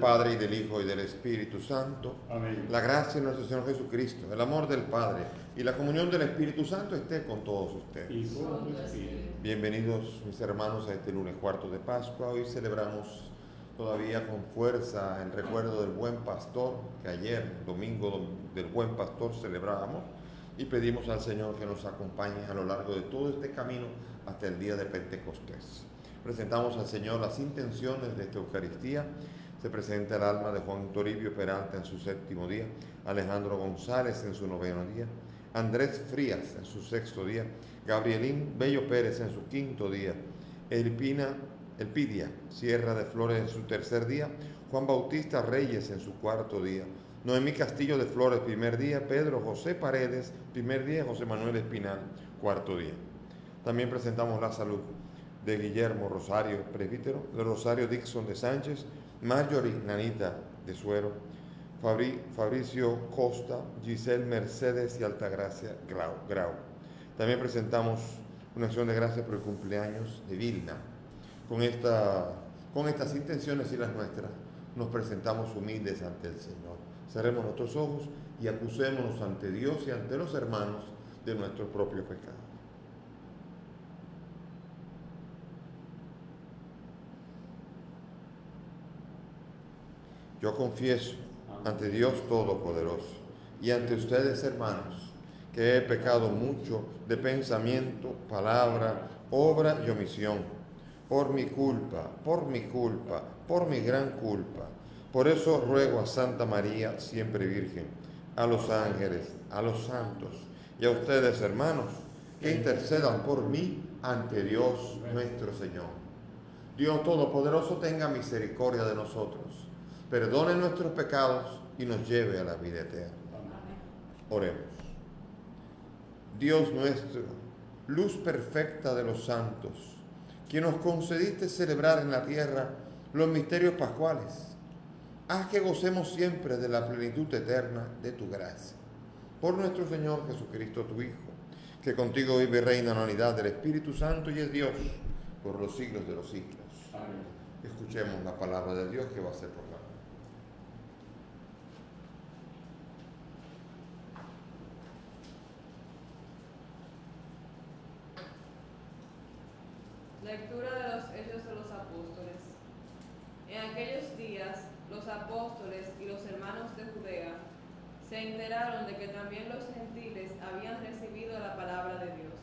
Padre, y del Hijo, y del Espíritu Santo. Amén. La gracia de nuestro Señor Jesucristo, el amor del Padre y la comunión del Espíritu Santo esté con todos ustedes. Y con tu espíritu. Bienvenidos, mis hermanos, a este lunes cuarto de Pascua. Hoy celebramos todavía con fuerza el recuerdo del Buen Pastor, que ayer, domingo del Buen Pastor, celebrábamos, y pedimos al Señor que nos acompañe a lo largo de todo este camino hasta el día de Pentecostés. Presentamos al Señor las intenciones de esta Eucaristía. Se presenta el alma de Juan Toribio Peralta en su 7º día, Alejandro González en su 9º día, Andrés Frías en su 6º día, Gabrielín Bello Pérez en su 5º día, Elpidia Sierra de Flores en su 3er día, Juan Bautista Reyes en su 4º día, Noemí Castillo de Flores, 1er día, Pedro José Paredes, 1er día, José Manuel Espinal, 4º día. También presentamos la salud de Guillermo Rosario, presbítero, de Rosario Dixon de Sánchez, Marjorie Nanita de Suero, Fabricio Costa, Giselle Mercedes y Altagracia Grau. También presentamos una acción de gracias por el cumpleaños de Vilna. Con estas intenciones y las nuestras, nos presentamos humildes ante el Señor. Cerremos nuestros ojos y acusémonos ante Dios y ante los hermanos de nuestros propios pecados. Yo confieso ante Dios Todopoderoso y ante ustedes, hermanos, que he pecado mucho de pensamiento, palabra, obra y omisión, por mi culpa, por mi gran culpa. Por eso ruego a Santa María, siempre Virgen, a los ángeles, a los santos y a ustedes, hermanos, que intercedan por mí ante Dios nuestro Señor. Dios Todopoderoso tenga misericordia de nosotros, perdone nuestros pecados y nos lleve a la vida eterna. Oremos. Dios nuestro, luz perfecta de los santos, que nos concediste celebrar en la tierra los misterios pascuales, haz que gocemos siempre de la plenitud eterna de tu gracia. Por nuestro Señor Jesucristo, tu Hijo, que contigo vive y reina en la unidad del Espíritu Santo y es Dios por los siglos de los siglos. Amén. Escuchemos la palabra de Dios que va a ser proclamada. Lectura de los Hechos de los Apóstoles. En aquellos días, los apóstoles y los hermanos de Judea se enteraron de que también los gentiles habían recibido la palabra de Dios.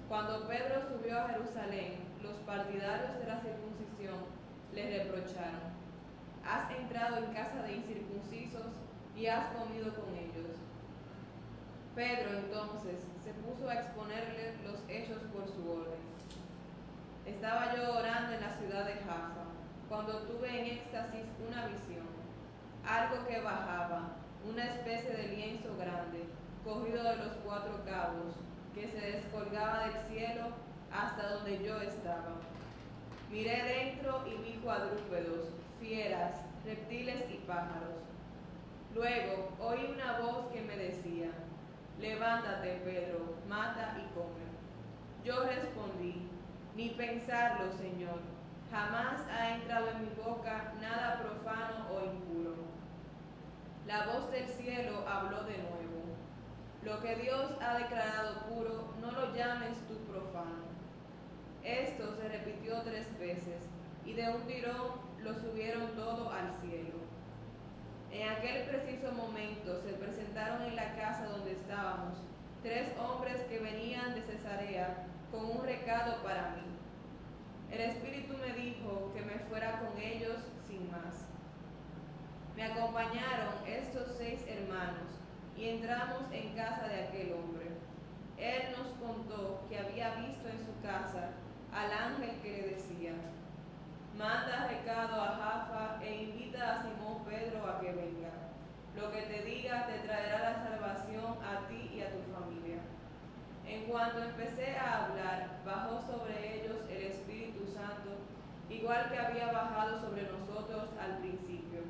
Cuando Pedro subió a Jerusalén, los partidarios de la circuncisión le reprocharon: has entrado en casa de incircuncisos y has comido con ellos. Pedro entonces se puso a exponerle los hechos por su orden. Estaba yo orando en la ciudad de Jaffa, cuando tuve en éxtasis una visión, algo que bajaba, una especie de lienzo grande, cogido de los 4 cabos, que se descolgaba del cielo hasta donde yo estaba. Miré dentro y vi cuadrúpedos, fieras, reptiles y pájaros. Luego oí una voz que me decía: levántate, Pedro, mata y come. Yo respondí: ni pensarlo, Señor, jamás ha entrado en mi boca nada profano o impuro. La voz del cielo habló de nuevo: lo que Dios ha declarado puro, no lo llames tú profano. Esto se repitió 3 veces, y de un tirón lo subieron todo al cielo. En aquel preciso momento se presentaron en la casa donde estábamos 3 hombres que venían de Cesarea con un recado para mí. El Espíritu me dijo que me fuera con ellos sin más. Me acompañaron estos 6 hermanos y entramos en casa de aquel hombre. Él nos contó que había visto en su casa al ángel que le decía: manda recado a Jaffa e invita a Simón Pedro a que venga. Lo que te diga te traerá la salvación a ti y a tu familia. En cuanto empecé a hablar, bajó sobre ellos el Espíritu Santo, igual que había bajado sobre nosotros al principio.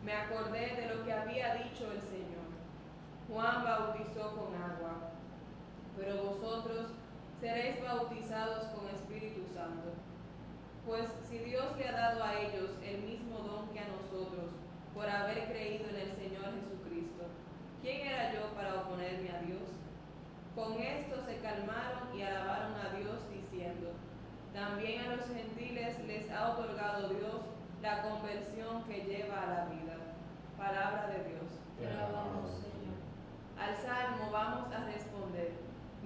Me acordé de lo que había dicho el Señor: Juan bautizó con agua, pero vosotros seréis bautizados con Espíritu Santo. Pues si Dios le ha dado a ellos el mismo don que a nosotros, por haber creído en el Señor Jesucristo, ¿quién era yo para oponerme a Dios? Con esto se calmaron y alabaron a Dios diciendo, también a los gentiles les ha otorgado Dios la conversión que lleva a la vida. Palabra de Dios. Te alabamos, Señor. Al salmo vamos a responder,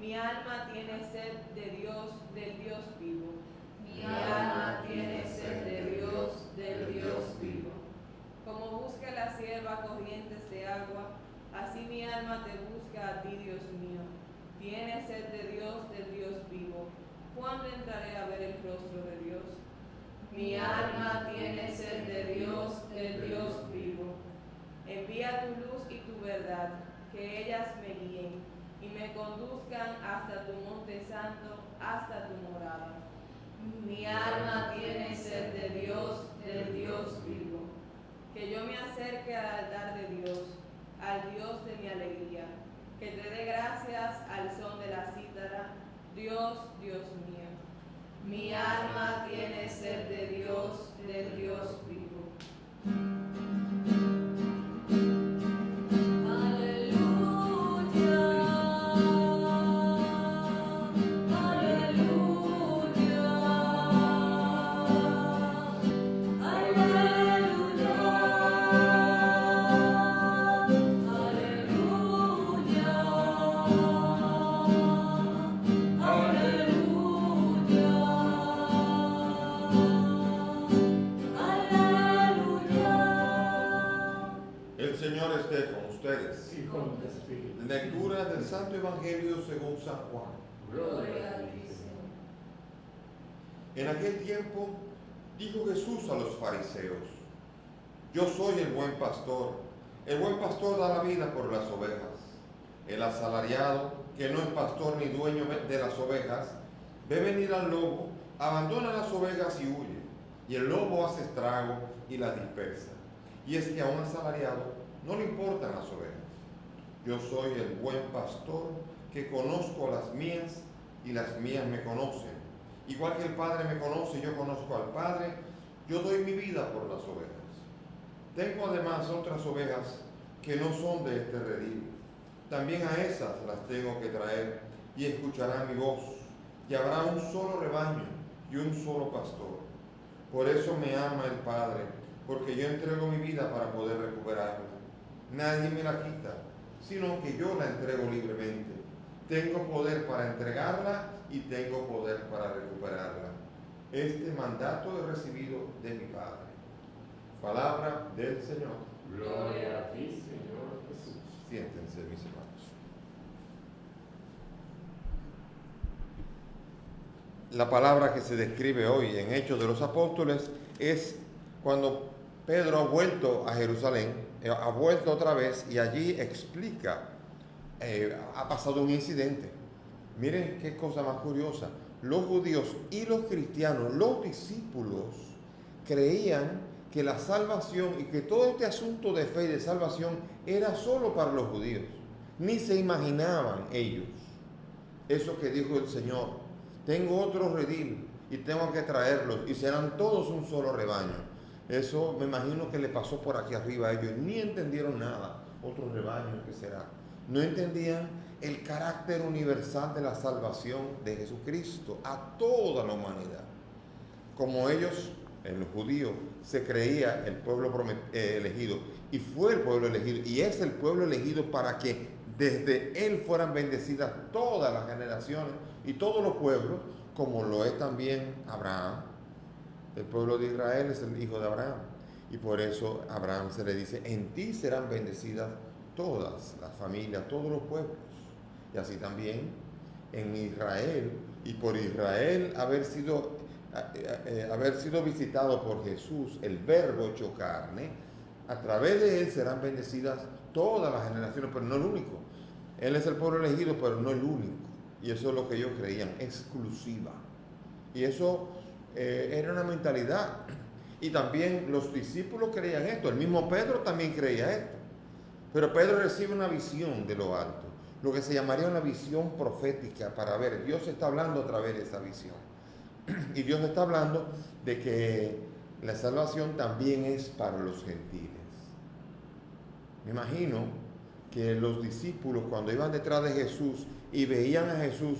mi alma tiene sed de Dios, del Dios vivo. Mi alma tiene sed de Dios, del Dios vivo. Como busca la sierva corrientes de agua, así mi alma te busca a ti, Dios mío. Tiene sed de Dios, del Dios vivo. ¿Cuándo entraré a ver el rostro de Dios? Mi alma tiene sed de Dios, del Dios vivo. Envía tu luz y tu verdad, que ellas me guíen y me conduzcan hasta tu monte santo, hasta tu morada. Mi alma tiene sed de Dios, del Dios vivo. Que yo me acerque al altar de Dios, al Dios de mi alegría, que te dé gracias al son de la cítara, Dios, Dios mío. Mi alma tiene sed de Dios, del Dios vivo. El Señor esté con ustedes. Y con tu espíritu. Lectura del Santo Evangelio según San Juan. Gloria a ti, Señor. En aquel tiempo dijo Jesús a los fariseos, yo soy el buen pastor da la vida por las ovejas. El asalariado, que no es pastor ni dueño de las ovejas, ve venir al lobo, abandona las ovejas y huye, y el lobo hace estrago y las dispersa. Y es que a un asalariado no le importan las ovejas. Yo soy el buen pastor que conozco a las mías y las mías me conocen. Igual que el Padre me conoce, yo conozco al Padre, yo doy mi vida por las ovejas. Tengo además otras ovejas que no son de este redil. También a esas las tengo que traer y escucharán mi voz. Y habrá un solo rebaño y un solo pastor. Por eso me ama el Padre, porque yo entrego mi vida para poder recuperarla. Nadie me la quita, sino que yo la entrego libremente. Tengo poder para entregarla y tengo poder para recuperarla. Este mandato he recibido de mi Padre. Palabra del Señor. Gloria a ti, Señor Jesús. Siéntense, mis hermanos. La palabra que se describe hoy en Hechos de los Apóstoles es cuando Pedro ha vuelto a Jerusalén, ha vuelto otra vez y allí explica, ha pasado un incidente. Miren qué cosa más curiosa. Los judíos y los cristianos, los discípulos, creían que la salvación y que todo este asunto de fe y de salvación era solo para los judíos. Ni se imaginaban ellos eso que dijo el Señor. Tengo otro redil y tengo que traerlos y serán todos un solo rebaño. Eso me imagino que le pasó por aquí arriba a ellos. Ni entendieron nada. Otro rebaño que será. No entendían el carácter universal de la salvación de Jesucristo a toda la humanidad. Como ellos, en los judíos, se creía el pueblo elegido y fue el pueblo elegido y es el pueblo elegido para que desde él fueran bendecidas todas las generaciones y todos los pueblos, como lo es también Abraham. El pueblo de Israel es el hijo de Abraham y por eso a Abraham se le dice, en ti serán bendecidas todas las familias, todos los pueblos. Y así también en Israel, y por Israel haber sido visitado por Jesús, el Verbo hecho carne, a través de él serán bendecidas todas las generaciones, pero no el único. Él es el pueblo elegido, pero no el único. Y eso es lo que ellos creían, exclusiva. Y eso era una mentalidad. Y también los discípulos creían esto. El mismo Pedro también creía esto. Pero Pedro recibe una visión de lo alto, lo que se llamaría una visión profética para ver. Dios está hablando a través de esa visión. Y Dios está hablando de que la salvación también es para los gentiles. Me imagino que los discípulos cuando iban detrás de Jesús y veían a Jesús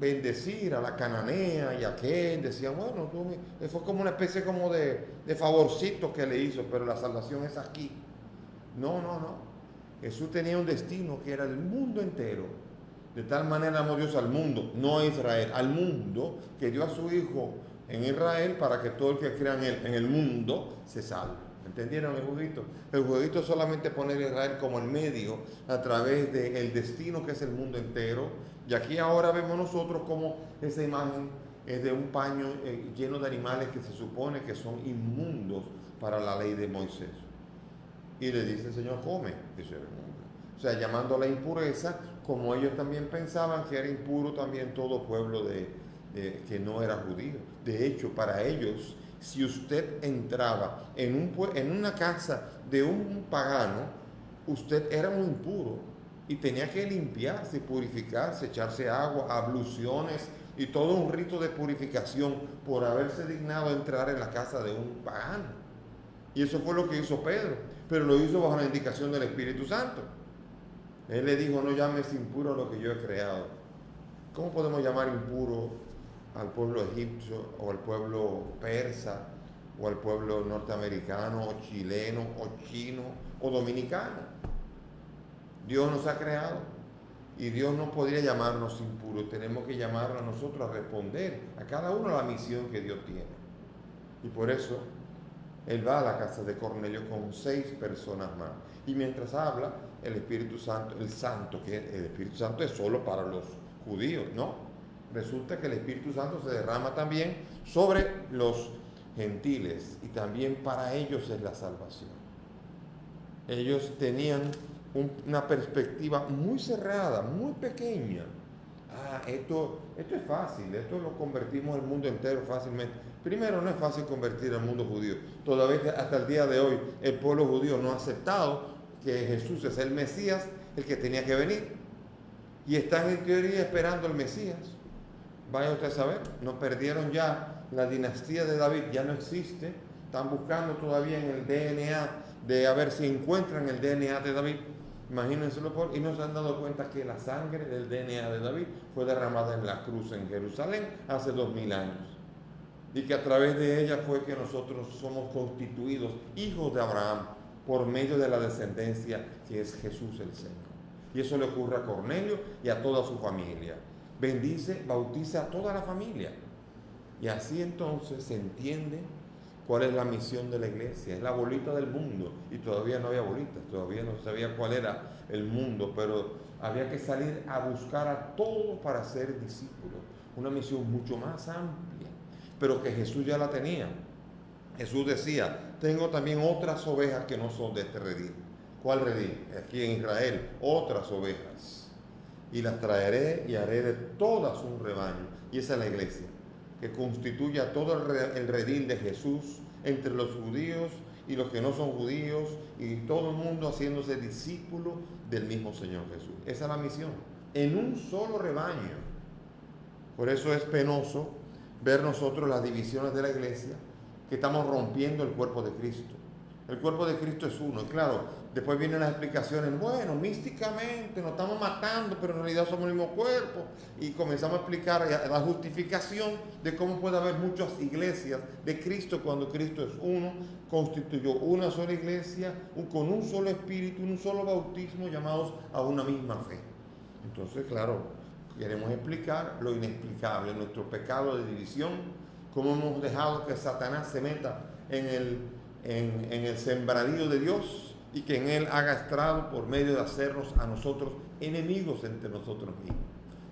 bendecir a la cananea y a aquel, decían, bueno, fue como una especie como de favorcito que le hizo, pero la salvación es aquí. No. Jesús tenía un destino que era el mundo entero. De tal manera amó Dios al mundo, no a Israel, al mundo, que dio a su Hijo en Israel para que todo el que crea en él, en el mundo, se salve. ¿Entendieron el jueguito? El jueguito es solamente poner a Israel como el medio a través del destino que es el mundo entero. Y aquí ahora vemos nosotros como esa imagen es de un paño lleno de animales que se supone que son inmundos para la ley de Moisés. Y le dice el Señor, come, dice el mundo. O sea, llamando a la impureza, como ellos también pensaban que era impuro también todo pueblo que no era judío. De hecho, para ellos, si usted entraba en una casa de un pagano, usted era un impuro y tenía que limpiarse, purificarse, echarse agua, abluciones y todo un rito de purificación por haberse dignado a entrar en la casa de un pagano. Y eso fue lo que hizo Pedro, pero lo hizo bajo la indicación del Espíritu Santo. Él le dijo, no llames impuro a lo que yo he creado. ¿Cómo podemos llamar impuro al pueblo egipcio o al pueblo persa o al pueblo norteamericano o chileno o chino o dominicano? Dios nos ha creado y Dios no podría llamarnos impuros. Tenemos que llamarnos a nosotros a responder a cada uno a la misión que Dios tiene. Y por eso él va a la casa de Cornelio con 6 personas más. Y mientras habla, el Espíritu Santo, el Espíritu Santo es solo para los judíos, ¿no? Resulta que el Espíritu Santo se derrama también sobre los gentiles y también para ellos es la salvación. Ellos tenían una perspectiva muy cerrada, muy pequeña. Esto es fácil, esto lo convertimos en el mundo entero fácilmente. Primero, no es fácil convertir al mundo judío. Todavía hasta el día de hoy el pueblo judío no ha aceptado que Jesús es el Mesías, el que tenía que venir. Y están en teoría esperando el Mesías. Vaya usted a saber, no perdieron ya la dinastía de David, ya no existe. Están buscando todavía en el DNA de a ver si encuentran el DNA de David. Imagínenselo y no se han dado cuenta que la sangre del DNA de David fue derramada en la cruz en Jerusalén hace 2000 años. Y que a través de ella fue que nosotros somos constituidos hijos de Abraham por medio de la descendencia que es Jesús el Señor. Y eso le ocurre a Cornelio y a toda su familia. Bendice, bautiza a toda la familia. Y así entonces se entiende cuál es la misión de la iglesia. Es la bolita del mundo. Y todavía no había bolitas, todavía no sabía cuál era el mundo, pero había que salir a buscar a todos para ser discípulos. Una misión mucho más amplia, pero que Jesús ya la tenía. Jesús decía, tengo también otras ovejas que no son de este redil. ¿Cuál redil? Aquí en Israel, otras ovejas. Y las traeré y haré de todas un rebaño. Y esa es la iglesia, que constituye a todo el redil de Jesús entre los judíos y los que no son judíos y todo el mundo haciéndose discípulo del mismo Señor Jesús. Esa es la misión, en un solo rebaño. Por eso es penoso ver nosotros las divisiones de la iglesia, que estamos rompiendo el cuerpo de Cristo. El cuerpo de Cristo es uno. Y claro, después vienen las explicaciones, bueno, místicamente nos estamos matando, pero en realidad somos el mismo cuerpo. Y comenzamos a explicar la justificación de cómo puede haber muchas iglesias de Cristo cuando Cristo es uno, constituyó una sola iglesia, con un solo espíritu, un solo bautismo, llamados a una misma fe. Entonces, claro, queremos explicar lo inexplicable, nuestro pecado de división, cómo hemos dejado que Satanás se meta en el sembradío de Dios y que en él haga estrado por medio de hacernos a nosotros enemigos entre nosotros mismos.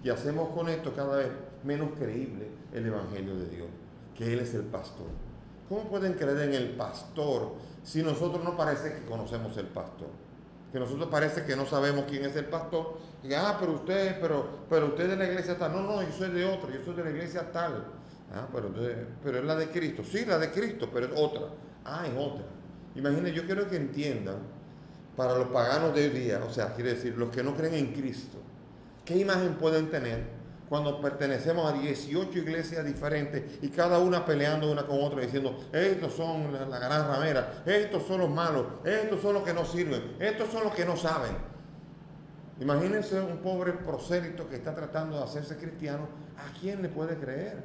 Y hacemos con esto cada vez menos creíble el Evangelio de Dios, que Él es el pastor. ¿Cómo pueden creer en el pastor si nosotros no parece que conocemos el pastor? Que nosotros parece que no sabemos quién es el pastor. Y, pero usted de la iglesia tal. No, yo soy de otra, yo soy de la iglesia tal. Pero es la de Cristo. Sí, la de Cristo, pero es otra. Es otra. Imagínense, yo quiero que entiendan, para los paganos de hoy día, o sea, quiere decir, los que no creen en Cristo, ¿qué imagen pueden tener cuando pertenecemos a 18 iglesias diferentes y cada una peleando una con otra diciendo, estos son la gran ramera, estos son los malos, estos son los que no sirven, estos son los que no saben. Imagínense un pobre prosélito que está tratando de hacerse cristiano, ¿a quién le puede creer?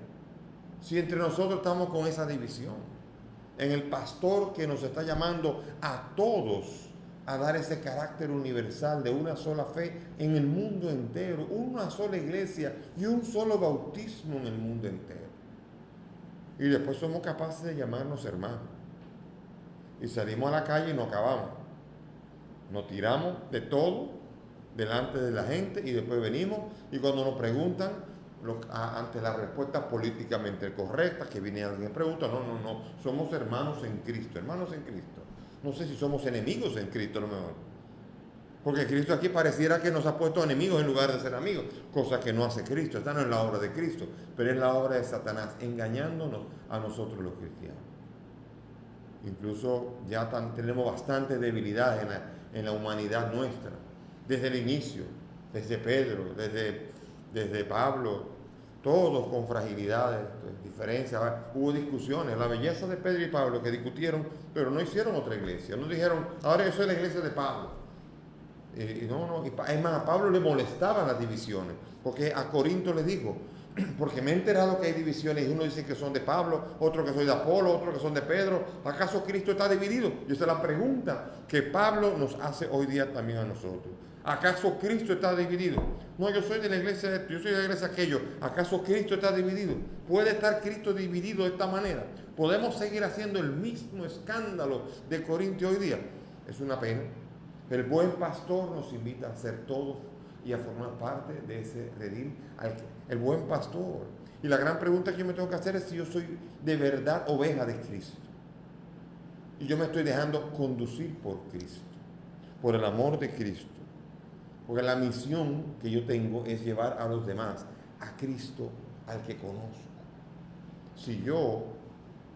Si entre nosotros estamos con esa división, en el pastor que nos está llamando a todos a dar ese carácter universal de una sola fe en el mundo entero, una sola iglesia y un solo bautismo en el mundo entero. Y después somos capaces de llamarnos hermanos. Y salimos a la calle y nos acabamos. Nos tiramos de todo delante de la gente y después venimos y cuando nos preguntan, ante las respuestas políticamente correctas, que viene alguien y pregunta, no, somos hermanos en Cristo, hermanos en Cristo. No sé si somos enemigos en Cristo a lo mejor. Porque Cristo aquí pareciera que nos ha puesto enemigos en lugar de ser amigos, cosa que no hace Cristo. Esta no es la obra de Cristo, pero es la obra de Satanás, engañándonos a nosotros los cristianos. Incluso ya tenemos bastante debilidad en la humanidad nuestra, desde el inicio, desde Pedro, desde Pablo, todos con fragilidades, diferencias. Hubo discusiones, la belleza de Pedro y Pablo que discutieron, pero no hicieron otra iglesia. No dijeron, ahora yo soy la iglesia de Pablo. Es más, a Pablo le molestaban las divisiones, porque a Corinto le dijo, porque me he enterado que hay divisiones y uno dice que son de Pablo, otro que soy de Apolo, otro que son de Pedro. ¿Acaso Cristo está dividido? Y esa es la pregunta que Pablo nos hace hoy día también a nosotros. ¿Acaso Cristo está dividido? No, yo soy de la iglesia, yo soy de la iglesia aquello. ¿Acaso Cristo está dividido? ¿Puede estar Cristo dividido de esta manera? ¿Podemos seguir haciendo el mismo escándalo de Corinto hoy día? Es una pena. El buen pastor nos invita a ser todos y a formar parte de ese redil, el buen pastor. Y la gran pregunta que yo me tengo que hacer es si yo soy de verdad oveja de Cristo. Y yo me estoy dejando conducir por Cristo, por el amor de Cristo. Porque la misión que yo tengo es llevar a los demás a Cristo, al que conozco. Si yo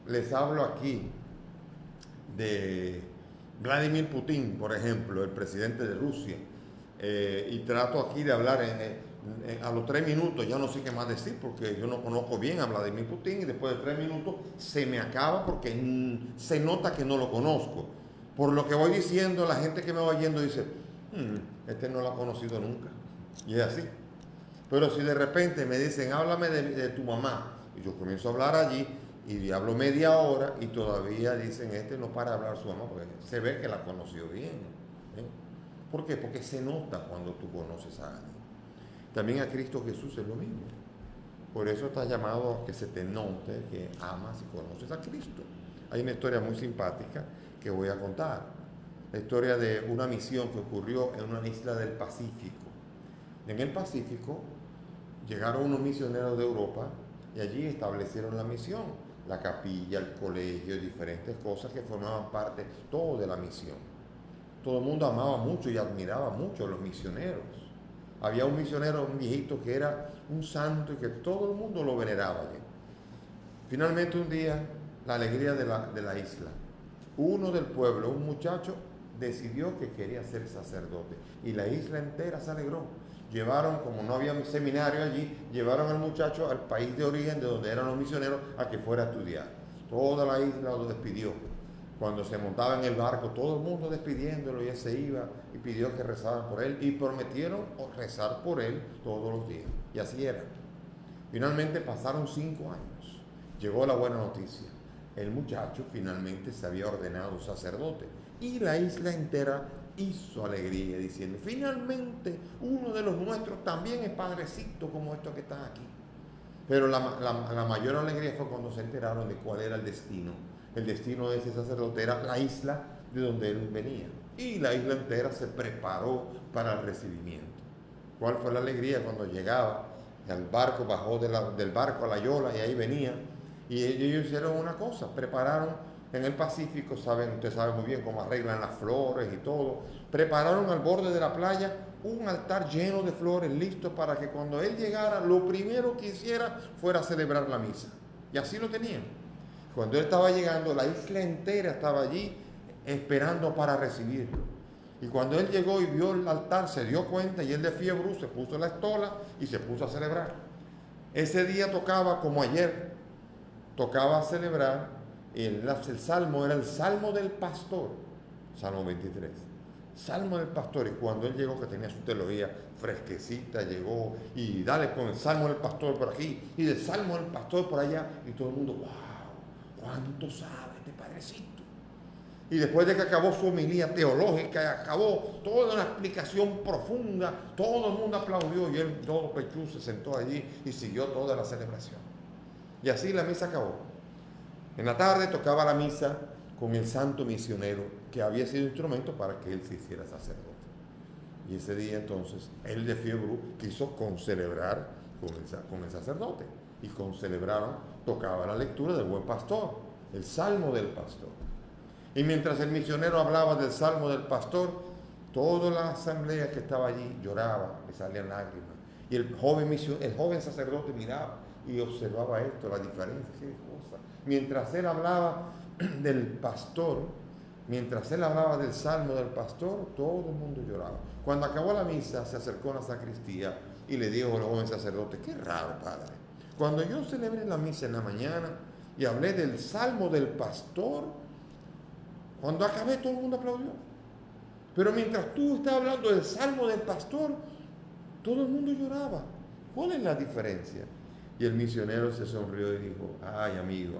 les hablo aquí de Vladimir Putin, por ejemplo, el presidente de Rusia, y trato aquí de hablar a los 3 minutos, ya no sé qué más decir porque yo no conozco bien a Vladimir Putin y después de 3 minutos se me acaba porque se nota que no lo conozco. Por lo que voy diciendo, la gente que me va oyendo dice, este no lo ha conocido nunca. Y es así. Pero si de repente me dicen, háblame de tu mamá, y yo comienzo a hablar allí y hablo media hora y todavía dicen, este no para de hablar su mamá porque se ve que la conoció bien. ¿Por qué? Porque se nota cuando tú conoces a alguien. También a Cristo Jesús es lo mismo. Por eso está llamado a que se te note que amas y conoces a Cristo. Hay una historia muy simpática que voy a contar. La historia de una misión que ocurrió en una isla del Pacífico. En el Pacífico llegaron unos misioneros de Europa y allí establecieron la misión, la capilla, el colegio, diferentes cosas que formaban parte todo de la misión. Todo el mundo amaba mucho y admiraba mucho a los misioneros. Había un misionero, un viejito que era un santo y que todo el mundo lo veneraba allí. Finalmente un día, la alegría de la isla. Uno del pueblo, un muchacho, decidió que quería ser sacerdote y la isla entera se alegró. Llevaron, como no había seminario allí, llevaron al muchacho al país de origen de donde eran los misioneros a que fuera a estudiar. Toda la isla lo despidió. Cuando se montaba en el barco, todo el mundo despidiéndolo y él se iba y pidió que rezaran por él y prometieron rezar por él todos los días. Y así era. Finalmente pasaron 5 años. Llegó la buena noticia. El muchacho finalmente se había ordenado sacerdote y la isla entera hizo alegría diciendo, finalmente uno de los nuestros también es padrecito como estos que están aquí. Pero la mayor alegría fue cuando se enteraron de cuál era el destino. El destino de ese sacerdote era la isla de donde él venía. Y la isla entera se preparó para el recibimiento. ¿Cuál fue la alegría cuando llegaba? El barco bajó del barco a la yola y ahí venía. Y ellos hicieron una cosa, prepararon en el Pacífico, usted sabe muy bien cómo arreglan las flores y todo. Prepararon al borde de la playa un altar lleno de flores, listo para que cuando él llegara, lo primero que hiciera fuera celebrar la misa. Y así lo tenían. Cuando él estaba llegando, la isla entera estaba allí esperando para recibirlo. Y cuando él llegó y vio el altar, se dio cuenta y él de fiebre se puso la estola y se puso a celebrar. Ese día tocaba como ayer, tocaba celebrar, el salmo era el Salmo del Pastor, Salmo 23. Salmo del Pastor, y cuando él llegó, que tenía su teología fresquecita, llegó y dale con el Salmo del Pastor por aquí y del Salmo del Pastor por allá, y todo el mundo, wow, ¿cuánto sabe este padrecito? Y después de que acabó su homilía teológica y acabó toda una explicación profunda, todo el mundo aplaudió y él, todo pechú, se sentó allí y siguió toda la celebración. Y así la misa acabó. En la tarde tocaba la misa con el santo misionero que había sido instrumento para que él se hiciera sacerdote. Y ese día entonces él de fiebre quiso concelebrar con el sacerdote. Y concelebraron, tocaba la lectura del buen pastor, el Salmo del Pastor. Y mientras el misionero hablaba del Salmo del Pastor, toda la asamblea que estaba allí lloraba, le salían lágrimas. Y el joven sacerdote miraba y observaba esto, la diferencia, qué cosa. Mientras él hablaba del pastor, mientras él hablaba del Salmo del Pastor, todo el mundo lloraba. Cuando acabó la misa, se acercó a la sacristía y le dijo al joven sacerdote, qué raro, padre. Cuando yo celebré la misa en la mañana y hablé del Salmo del Pastor, cuando acabé todo el mundo aplaudió. Pero mientras tú estás hablando del Salmo del Pastor, todo el mundo lloraba. ¿Cuál es la diferencia? Y el misionero se sonrió y dijo, ay amigo,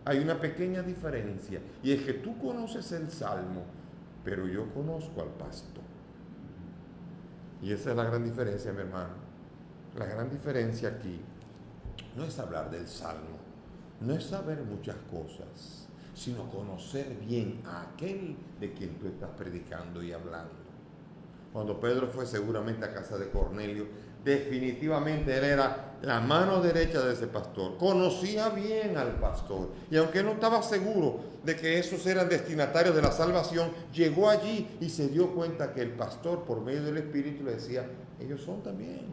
hay una pequeña diferencia. Y es que tú conoces el Salmo, pero yo conozco al pastor. Y esa es la gran diferencia, mi hermano. La gran diferencia aquí no es hablar del Salmo, no es saber muchas cosas, sino conocer bien a aquel de quien tú estás predicando y hablando. Cuando Pedro fue seguramente a casa de Cornelio, definitivamente él era la mano derecha de ese pastor, conocía bien al pastor, y aunque él no estaba seguro de que esos eran destinatarios de la salvación, llegó allí y se dio cuenta que el pastor, por medio del Espíritu, le decía, ellos son también,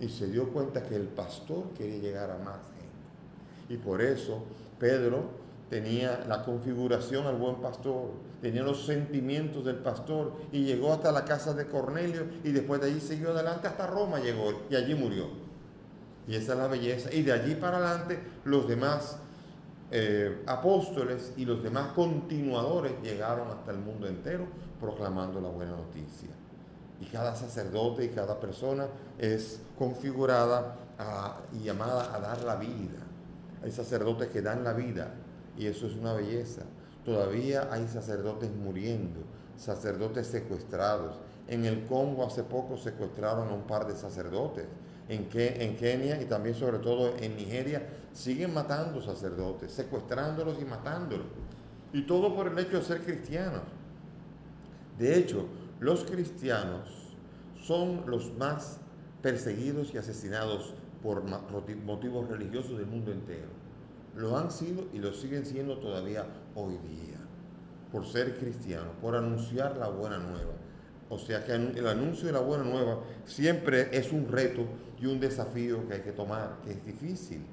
y se dio cuenta que el pastor quería llegar a más gente, y por eso Pedro tenía la configuración al buen pastor, tenía los sentimientos del pastor y llegó hasta la casa de Cornelio y después de allí siguió adelante hasta Roma llegó y allí murió. Y esa es la belleza. Y de allí para adelante los demás apóstoles y los demás continuadores llegaron hasta el mundo entero proclamando la buena noticia. Y cada sacerdote y cada persona es configurada y llamada a dar la vida. Hay sacerdotes que dan la vida. Y eso es una belleza. Todavía hay sacerdotes muriendo, sacerdotes secuestrados. En el Congo hace poco secuestraron a un par de sacerdotes. En Kenia y también sobre todo en Nigeria siguen matando sacerdotes, secuestrándolos y matándolos. Y todo por el hecho de ser cristianos. De hecho, los cristianos son los más perseguidos y asesinados por motivos religiosos del mundo entero. Lo han sido y lo siguen siendo todavía hoy día, por ser cristianos, por anunciar la buena nueva. O sea que el anuncio de la buena nueva siempre es un reto y un desafío que hay que tomar, que es difícil.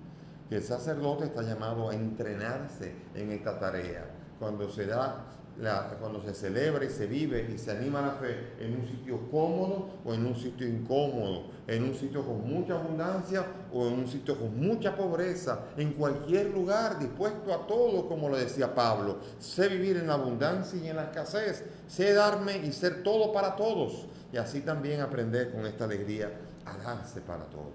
Que el sacerdote está llamado a entrenarse en esta tarea. Cuando se celebra y se vive y se anima la fe en un sitio cómodo o en un sitio incómodo, en un sitio con mucha abundancia o en un sitio con mucha pobreza, en cualquier lugar, dispuesto a todo, como lo decía Pablo. Sé vivir en la abundancia y en la escasez, sé darme y ser todo para todos, y así también aprender con esta alegría a darse para todos.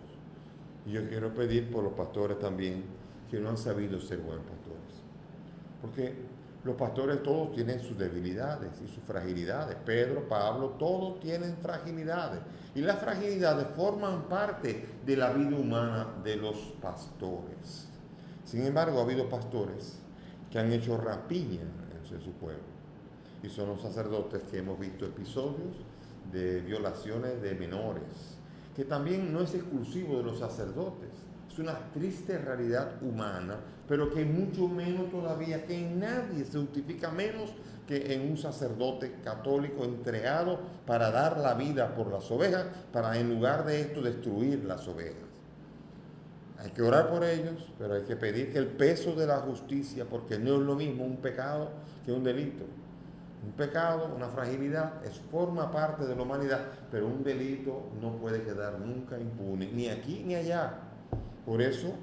Y yo quiero pedir por los pastores también que no han sabido ser buenos pastores, porque los pastores todos tienen sus debilidades y sus fragilidades. Pedro, Pablo, todos tienen fragilidades. Y las fragilidades forman parte de la vida humana de los pastores. Sin embargo, ha habido pastores que han hecho rapiña en su pueblo. Y son los sacerdotes que hemos visto episodios de violaciones de menores, que también no es exclusivo de los sacerdotes. Es una triste realidad humana, pero que mucho menos todavía, que en nadie se justifica menos que en un sacerdote católico entregado para dar la vida por las ovejas, para en lugar de esto destruir las ovejas. Hay que orar por ellos, pero hay que pedir que el peso de la justicia, porque no es lo mismo un pecado que un delito. Un pecado, una fragilidad, forma parte de la humanidad, pero un delito no puede quedar nunca impune, ni aquí ni allá. Por eso,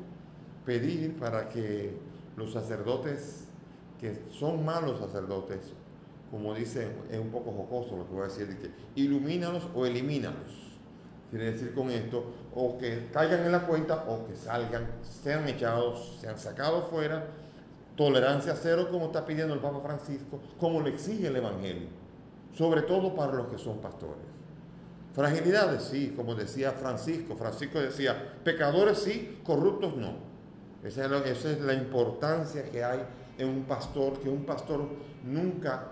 pedir para que los sacerdotes, que son malos sacerdotes, como dicen, es un poco jocoso lo que voy a decir, que ilumínalos o elimínalos. Quiere decir con esto, o que caigan en la cuenta, o que salgan, sean echados, sean sacados fuera. Tolerancia cero, como está pidiendo el Papa Francisco, como le exige el Evangelio, sobre todo para los que son pastores. Fragilidades, sí, como decía Francisco. Francisco decía, pecadores sí, corruptos no. Esa es la importancia que hay en un pastor, que un pastor nunca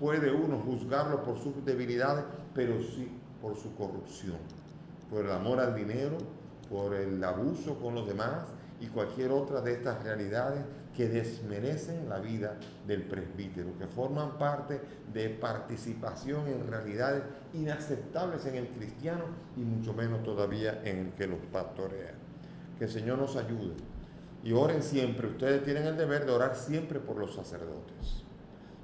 puede uno juzgarlo por sus debilidades, pero sí por su corrupción, por el amor al dinero, por el abuso con los demás y cualquier otra de estas realidades que desmerecen la vida del presbítero, que forman parte de participación en realidades inaceptables en el cristiano y mucho menos todavía en el que los pastorea. Que el Señor nos ayude y oren siempre. Ustedes tienen el deber de orar siempre por los sacerdotes.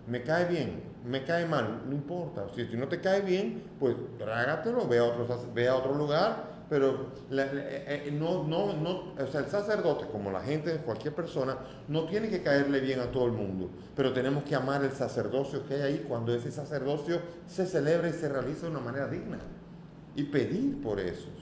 Me cae bien, me cae mal, no importa. Si no te cae bien, pues trágatelo, ve a otro lugar. Pero o sea, el sacerdote, como la gente, cualquier persona, no tiene que caerle bien a todo el mundo, pero tenemos que amar el sacerdocio que hay ahí cuando ese sacerdocio se celebra y se realiza de una manera digna, y pedir por esos,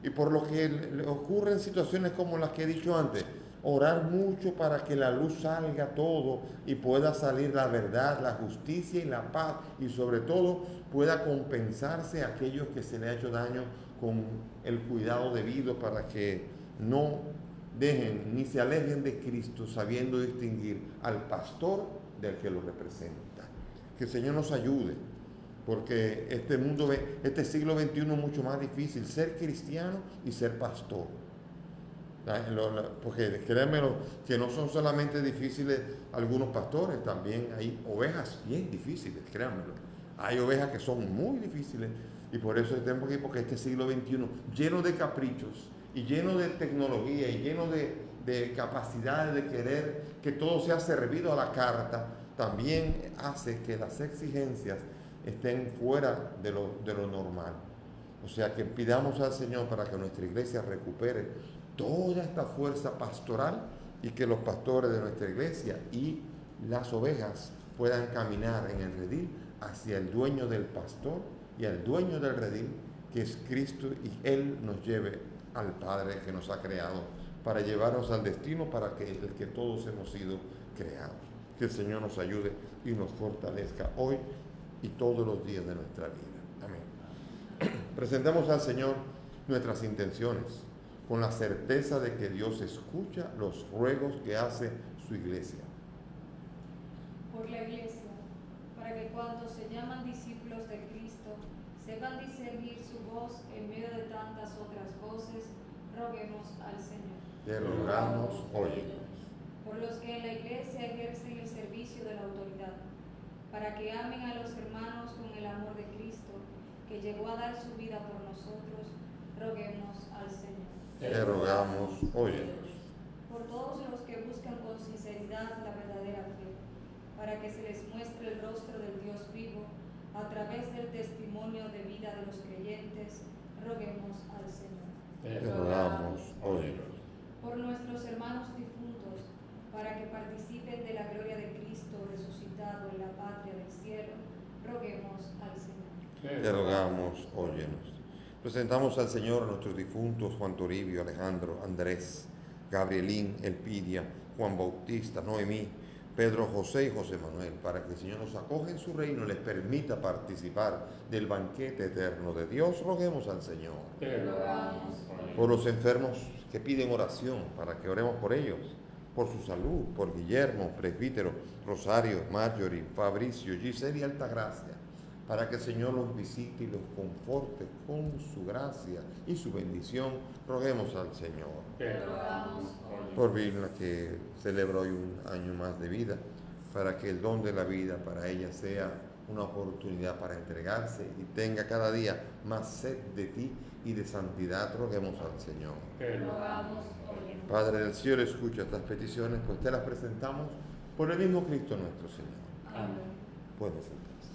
y por lo que le ocurren situaciones como las que he dicho antes, orar mucho para que la luz salga todo y pueda salir la verdad, la justicia y la paz, y sobre todo pueda compensarse a aquellos que se le ha hecho daño con el cuidado debido, para que no dejen ni se alejen de Cristo, sabiendo distinguir al pastor del que lo representa. Que el Señor nos ayude, porque este siglo XXI es mucho más difícil ser cristiano y ser pastor. Porque créanmelo, que no son solamente difíciles algunos pastores, también hay ovejas bien difíciles, créanmelo. Hay ovejas que son muy difíciles. Y por eso tenemos que ir, porque este siglo XXI, lleno de caprichos y lleno de tecnología y lleno de capacidades de querer que todo sea servido a la carta, también hace que las exigencias estén fuera de lo normal. O sea, que pidamos al Señor para que nuestra iglesia recupere toda esta fuerza pastoral y que los pastores de nuestra iglesia y las ovejas puedan caminar en el redil hacia el dueño del pastor y al dueño del redil, que es Cristo, y Él nos lleve al Padre que nos ha creado, para llevarnos al destino para el que todos hemos sido creados. Que el Señor nos ayude y nos fortalezca hoy y todos los días de nuestra vida. Amén. Presentemos al Señor nuestras intenciones, con la certeza de que Dios escucha los ruegos que hace su iglesia. Por la iglesia, para que cuantos se llaman discípulos de Cristo sepan discernir su voz en medio de tantas otras voces, roguemos al Señor. Te rogamos, óyenos. Por los que en la iglesia ejercen el servicio de la autoridad, para que amen a los hermanos con el amor de Cristo, que llegó a dar su vida por nosotros, roguemos al Señor. Te rogamos, óyenos. Por todos los que buscan con sinceridad la verdadera fe, para que se les muestre el rostro del Dios vivo a través del testimonio de vida de los creyentes, roguemos al Señor. Te rogamos, óyenos. Por nuestros hermanos difuntos, para que participen de la gloria de Cristo resucitado en la patria del cielo, roguemos al Señor. Te rogamos, óyenos. Presentamos al Señor a nuestros difuntos: Juan Toribio, Alejandro, Andrés, Gabrielín, Elpidia, Juan Bautista, Noemí, Pedro José y José Manuel, para que el Señor nos acoja en su reino y les permita participar del banquete eterno de Dios. Roguemos al Señor. Te rogamos, Por los enfermos que piden oración, para que oremos por ellos, por su salud, por Guillermo, presbítero, Rosario, Marjorie, Fabricio, Giselle y Altagracia, para que el Señor los visite y los conforte con su gracia y su bendición. Roguemos al Señor. te rogamos, Por Vilna, que celebra hoy un año más de vida, para que el don de la vida para ella sea una oportunidad para entregarse y tenga cada día más sed de ti y de santidad. Roguemos al Señor. te rogamos. Rogamos, óyenos. Padre del cielo, escucha estas peticiones, pues te las presentamos por el mismo Cristo nuestro Señor. Amén. Puedes sentarse.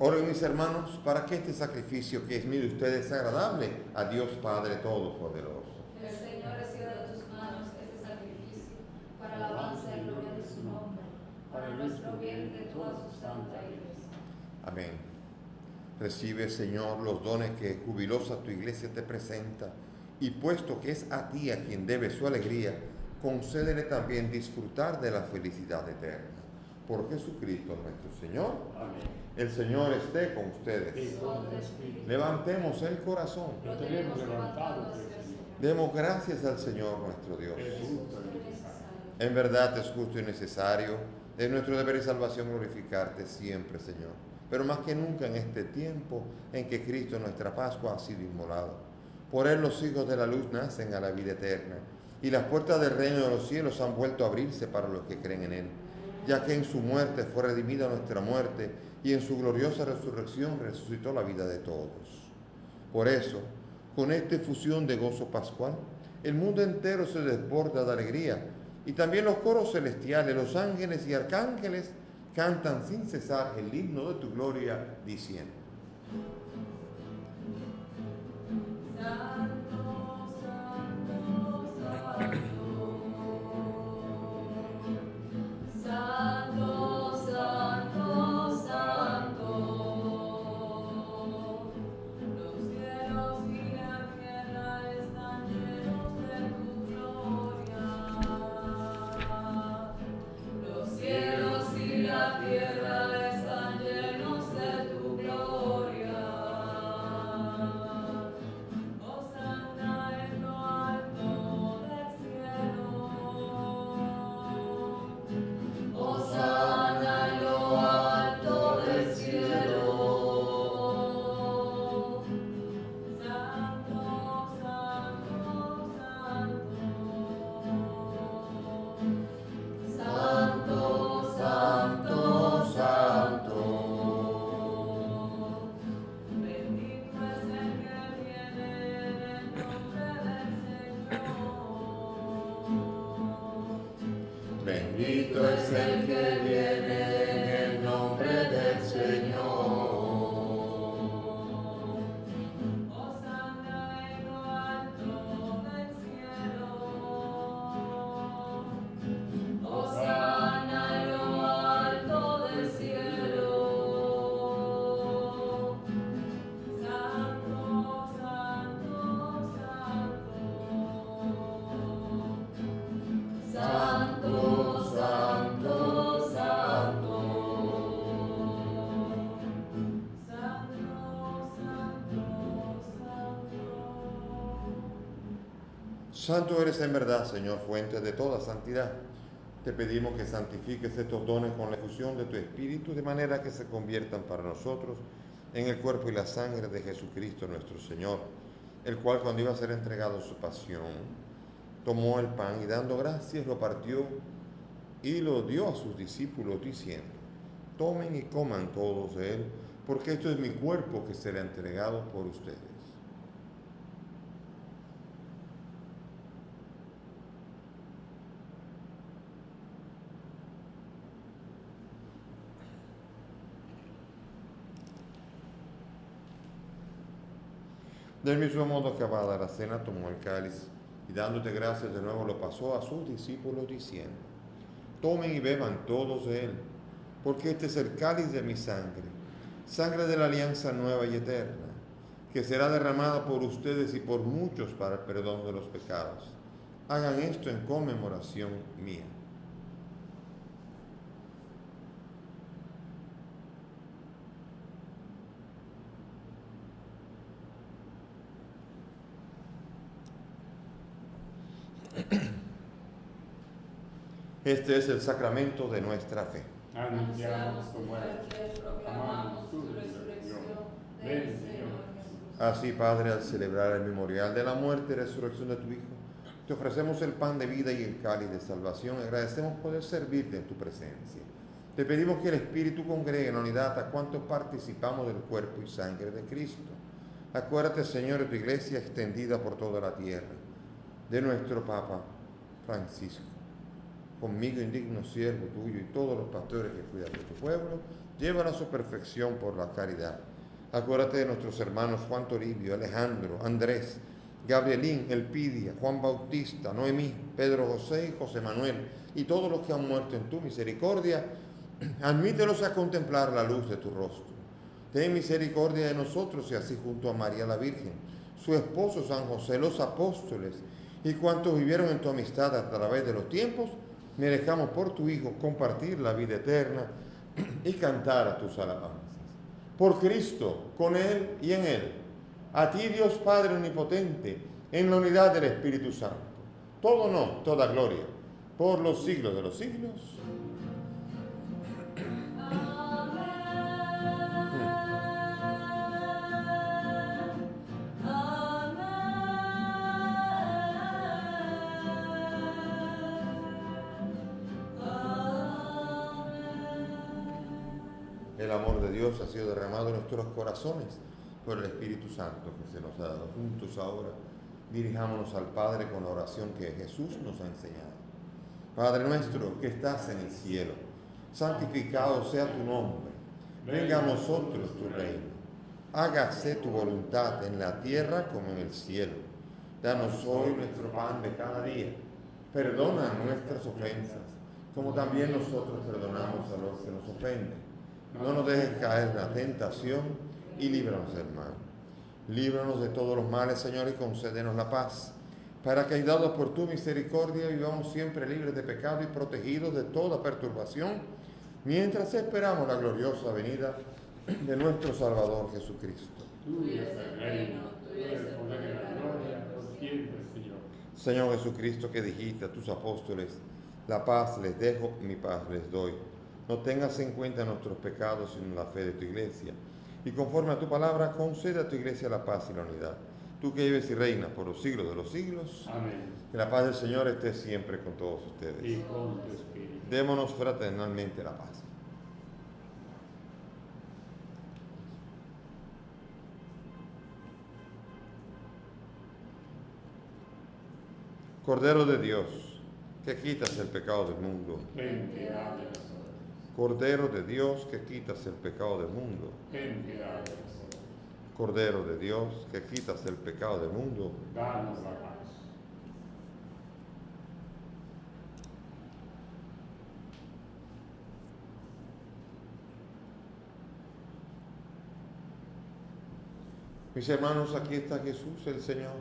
Oren mis hermanos para que este sacrificio que es mío de ustedes sea agradable a Dios Padre Todopoderoso. El Señor reciba de tus manos este sacrificio para alabanza y gloria de su nombre, para nuestro bien y de toda su santa iglesia. Amén. Recibe, Señor, los dones que jubilosa tu iglesia te presenta, y puesto que es a ti a quien debe su alegría, concédele también disfrutar de la felicidad eterna. Por Jesucristo nuestro Señor. Amén. El Señor esté con ustedes. Y con el Espíritu. Levantemos el corazón. Lo tenemos levantado, Señor. Demos gracias al Señor nuestro Dios. Es justo y necesario. En verdad es justo y necesario, es nuestro deber y salvación glorificarte siempre, Señor. Pero más que nunca en este tiempo en que Cristo, nuestra Pascua, ha sido inmolado. Por Él los hijos de la luz nacen a la vida eterna, y las puertas del reino de los cielos han vuelto a abrirse para los que creen en Él, ya que en su muerte fue redimida nuestra muerte, y en su gloriosa resurrección resucitó la vida de todos. Por eso, con esta efusión de gozo pascual, el mundo entero se desborda de alegría, y también los coros celestiales, los ángeles y arcángeles cantan sin cesar el himno de tu gloria, diciendo: Santo, santo, santo. Santo, santo, santo. Los cielos y la tierra están llenos de tu gloria. Los cielos y la tierra están llenos de tu gloria. Hosanna en lo alto del cielo. Hosanna en lo alto del cielo. Santo, santo, santo. Santo, santo, santo. Bendito es el que viene en el nombre del Señor. Bendito es el que viene en el nombre del Señor. Hosanna en lo alto del cielo. Hosanna en lo alto del cielo. Santo, santo, santo. Santo, santo, santo. Santo eres en verdad, Señor, fuente de toda santidad. Te pedimos que santifiques estos dones con la efusión de tu Espíritu, de manera que se conviertan para nosotros en el cuerpo y la sangre de Jesucristo nuestro Señor, el cual, cuando iba a ser entregado en su pasión, tomó el pan y, dando gracias, lo partió y lo dio a sus discípulos, diciendo: tomen y coman todos de él, porque esto es mi cuerpo que será entregado por ustedes. Del mismo modo, acabada la cena, tomó el cáliz y, dándote gracias de nuevo, lo pasó a sus discípulos, diciendo: tomen y beban todos de él, porque este es el cáliz de mi sangre, sangre de la alianza nueva y eterna, que será derramada por ustedes y por muchos para el perdón de los pecados. Hagan esto en conmemoración mía. Este es el sacramento de nuestra fe. Anunciamos tu muerte, proclamamos tu resurrección. Ven, Señor Jesús. Así, Padre, al celebrar el memorial de la muerte y resurrección de tu Hijo, te ofrecemos el pan de vida y el cáliz de salvación. Agradecemos poder servirte en tu presencia. Te pedimos que el Espíritu congregue en la unidad a cuantos participamos del cuerpo y sangre de Cristo. Acuérdate, Señor, de tu iglesia extendida por toda la tierra, de nuestro Papa Francisco, conmigo indigno siervo tuyo y todos los pastores que cuidan de tu pueblo, llévala a su perfección por la caridad. Acuérdate de nuestros hermanos Juan Toribio, Alejandro, Andrés, Gabrielín, Elpidia, Juan Bautista, Noemí, Pedro José y José Manuel, y todos los que han muerto en tu misericordia, admítelos a contemplar la luz de tu rostro. Ten misericordia de nosotros y así junto a María la Virgen, su esposo San José, los apóstoles y cuantos vivieron en tu amistad a través de los tiempos, merezcamos por tu Hijo compartir la vida eterna y cantar a tus alabanzas. Por Cristo, con Él y en Él, a ti Dios Padre Omnipotente, en la unidad del Espíritu Santo, todo honor, toda gloria, por los siglos de los siglos. El amor de Dios ha sido derramado en nuestros corazones por el Espíritu Santo que se nos ha dado. Juntos ahora dirijámonos al Padre con la oración que Jesús nos ha enseñado. Padre nuestro que estás en el cielo, santificado sea tu nombre. Venga a nosotros tu reino. Hágase tu voluntad en la tierra como en el cielo. Danos hoy nuestro pan de cada día. Perdona nuestras ofensas, como también nosotros perdonamos a los que nos ofenden. No nos dejes caer en la tentación y líbranos del mal. Líbranos de todos los males, Señor, y concédenos la paz, para que, ayudados por tu misericordia, vivamos siempre libres de pecado y protegidos de toda perturbación, mientras esperamos la gloriosa venida de nuestro Salvador Jesucristo. Tuyo es el reino, tuyo es el poder y la gloria, por siempre, Señor. Señor Jesucristo, que dijiste a tus apóstoles, la paz les dejo, mi paz les doy. No tengas en cuenta nuestros pecados, sino la fe de tu iglesia. Y conforme a tu palabra, concede a tu iglesia la paz y la unidad. Tú que vives y reinas por los siglos de los siglos. Amén. Que la paz del Señor esté siempre con todos ustedes. Y con tu espíritu. Démonos fraternalmente la paz. Cordero de Dios, que quitas el pecado del mundo. Ten piedad de nosotros. Cordero de Dios, que quitas el pecado del mundo. Ten piedad de nosotros. Cordero de Dios, que quitas el pecado del mundo. Danos la paz. Mis hermanos, aquí está Jesús el Señor,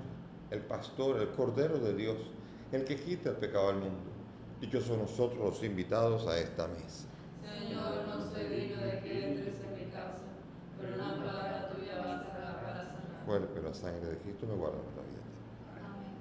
el pastor, el Cordero de Dios, el que quita el pecado del mundo. Dichosos nosotros los invitados a esta mesa. Señor, no soy digno de que entres en mi casa, pero una palabra tuya bastará para sanar. Cuerpo y la sangre de Cristo me guardan la vida. Amén.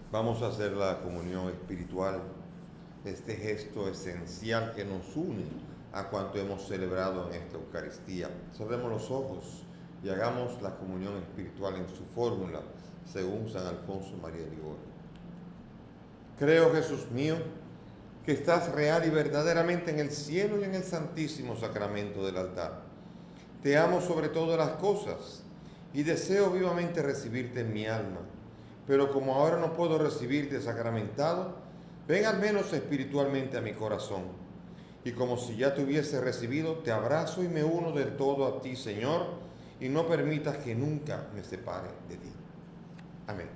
Vamos a hacer la comunión espiritual, este gesto esencial que nos une a cuanto hemos celebrado en esta Eucaristía. Cerremos los ojos y hagamos la comunión espiritual en su fórmula, según San Alfonso María de Ligorio. Creo, Jesús mío, que estás real y verdaderamente en el cielo y en el santísimo sacramento del altar. Te amo sobre todas las cosas y deseo vivamente recibirte en mi alma. Pero como ahora no puedo recibirte sacramentado, ven al menos espiritualmente a mi corazón. Y como si ya te hubiese recibido, te abrazo y me uno del todo a ti, Señor, y no permitas que nunca me separe de ti. Amén.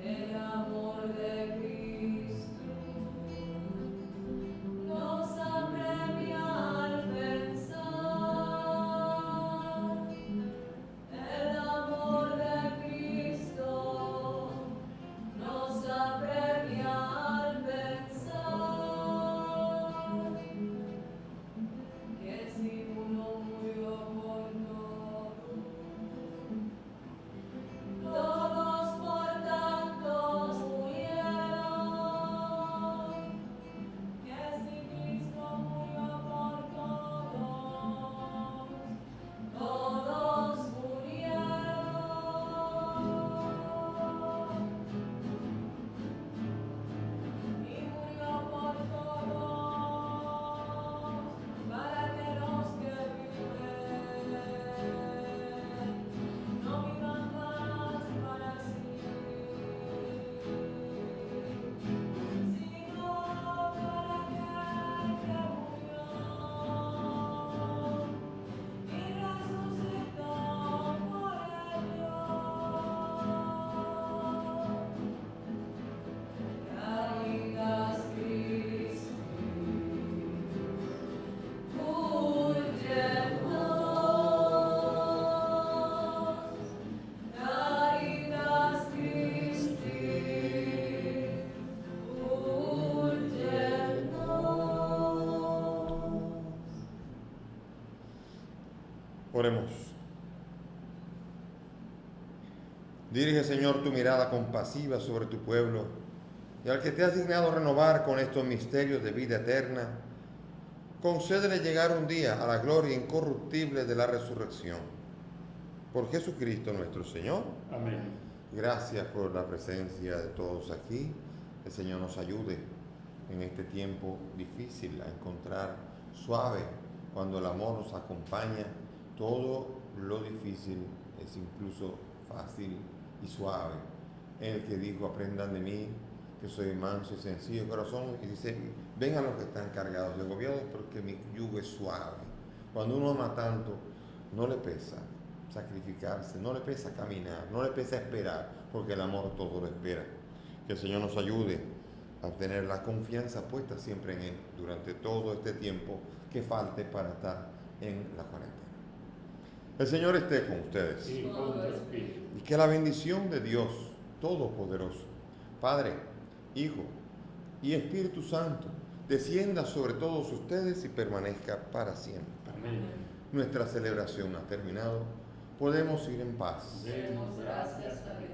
El amor de Cristo. No Oremos. Dirige, Señor, tu mirada compasiva sobre tu pueblo y al que te has dignado renovar con estos misterios de vida eterna, concédele llegar un día a la gloria incorruptible de la resurrección. Por Jesucristo nuestro Señor. Amén. Gracias por la presencia de todos aquí. El Señor nos ayude en este tiempo difícil a encontrar suave cuando el amor nos acompaña. Todo lo difícil es incluso fácil y suave. El que dijo, aprendan de mí, que soy manso y sencillo de corazón, y dice, vengan los que están cargados de agobiados, porque mi yugo es suave. Cuando uno ama tanto, no le pesa sacrificarse, no le pesa caminar, no le pesa esperar, porque el amor todo lo espera. Que el Señor nos ayude a tener la confianza puesta siempre en Él durante todo este tiempo que falte para estar en la cuarentena. El Señor esté con ustedes. Y con tu espíritu. Y que la bendición de Dios Todopoderoso, Padre, Hijo y Espíritu Santo, descienda sobre todos ustedes y permanezca para siempre. Amén. Nuestra celebración ha terminado. Podemos ir en paz. Demos Gracias a Dios.